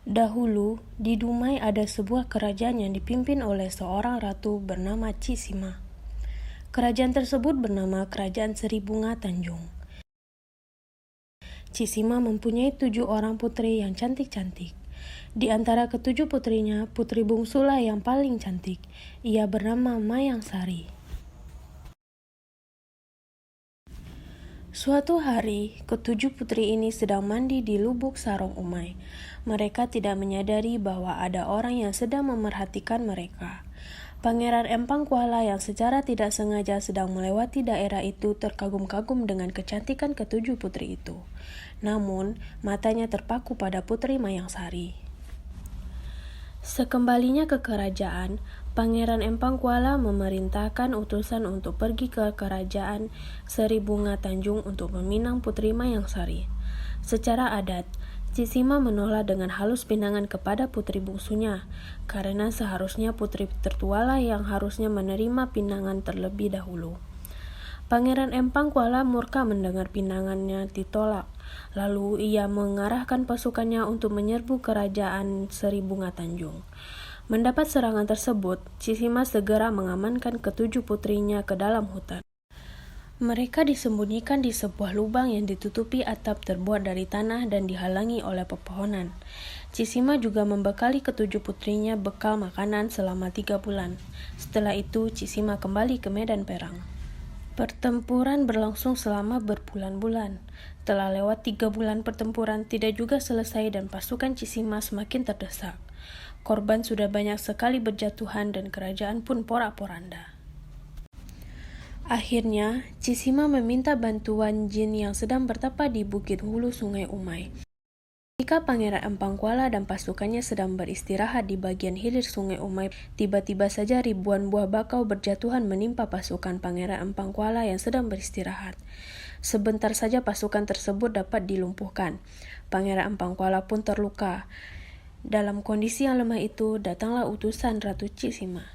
Dahulu, di Dumai ada sebuah kerajaan yang dipimpin oleh seorang ratu bernama Cisima. Kerajaan tersebut bernama Kerajaan Seri Bunga Tanjung. Cisima mempunyai 7 orang putri yang cantik-cantik. Di antara ketujuh putrinya, putri bungsulah yang paling cantik. Ia bernama Mayang Sari. Suatu hari, ketujuh putri ini sedang mandi di lubuk sarong Umay. Mereka tidak menyadari bahwa ada orang yang sedang memerhatikan mereka. Pangeran Empang Kuala yang secara tidak sengaja sedang melewati daerah itu terkagum-kagum dengan kecantikan ketujuh putri itu. Namun, matanya terpaku pada putri Mayang Sari. Sekembalinya ke kerajaan, Pangeran Empang Kuala memerintahkan utusan untuk pergi ke kerajaan Seri Bunga Tanjung untuk meminang putri Mayang Sari. Secara adat, Cisima menolak dengan halus pinangan kepada putri bungsunya, karena seharusnya putri tertualah yang harusnya menerima pinangan terlebih dahulu. Pangeran Empang Kuala murka mendengar pinangannya ditolak. Lalu ia mengarahkan pasukannya untuk menyerbu kerajaan Seri Bunga Tanjung. Mendapat serangan tersebut, Cisima segera mengamankan ketujuh putrinya ke dalam hutan. Mereka disembunyikan di sebuah lubang yang ditutupi atap terbuat dari tanah dan dihalangi oleh pepohonan. Cisima juga membekali ketujuh putrinya bekal makanan selama 3 bulan. Setelah itu, Cisima kembali ke medan perang. Pertempuran berlangsung selama berbulan-bulan. Telah lewat 3 bulan pertempuran tidak juga selesai dan pasukan Cisima semakin terdesak. Korban sudah banyak sekali berjatuhan dan kerajaan pun porak-poranda. Akhirnya, Cisima meminta bantuan jin yang sedang bertapa di bukit hulu Sungai Umay. Ketika Pangeran Empang Kuala dan pasukannya sedang beristirahat di bagian hilir Sungai Umay, tiba-tiba saja ribuan buah bakau berjatuhan menimpa pasukan Pangeran Empang Kuala yang sedang beristirahat. Sebentar saja pasukan tersebut dapat dilumpuhkan. Pangeran Empang Kuala pun terluka. Dalam kondisi yang lemah itu, datanglah utusan Ratu Cisima.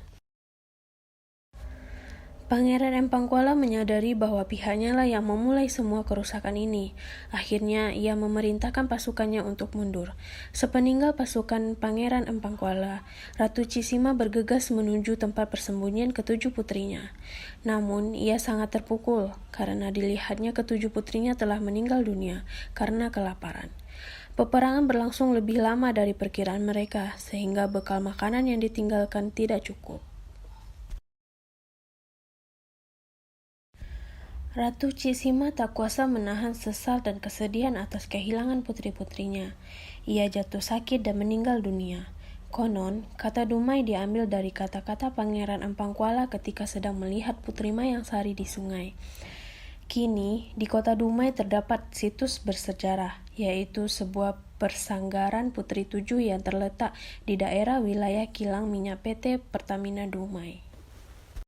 Pangeran Empang Kuala menyadari bahwa pihaknya lah yang memulai semua kerusakan ini. Akhirnya, ia memerintahkan pasukannya untuk mundur. Sepeninggal pasukan Pangeran Empang Kuala, Ratu Cisima bergegas menuju tempat persembunyian ketujuh putrinya. Namun, ia sangat terpukul karena dilihatnya ketujuh putrinya telah meninggal dunia karena kelaparan. Peperangan berlangsung lebih lama dari perkiraan mereka, sehingga bekal makanan yang ditinggalkan tidak cukup. Ratu Cisima tak kuasa menahan sesal dan kesedihan atas kehilangan putri-putrinya. Ia jatuh sakit dan meninggal dunia. Konon, kata Dumai diambil dari kata-kata Pangeran Empang Kuala ketika sedang melihat putri Mayang Sari di sungai. Kini, di kota Dumai terdapat situs bersejarah, yaitu sebuah persanggaran Putri Tujuh yang terletak di daerah wilayah kilang minyak PT Pertamina Dumai.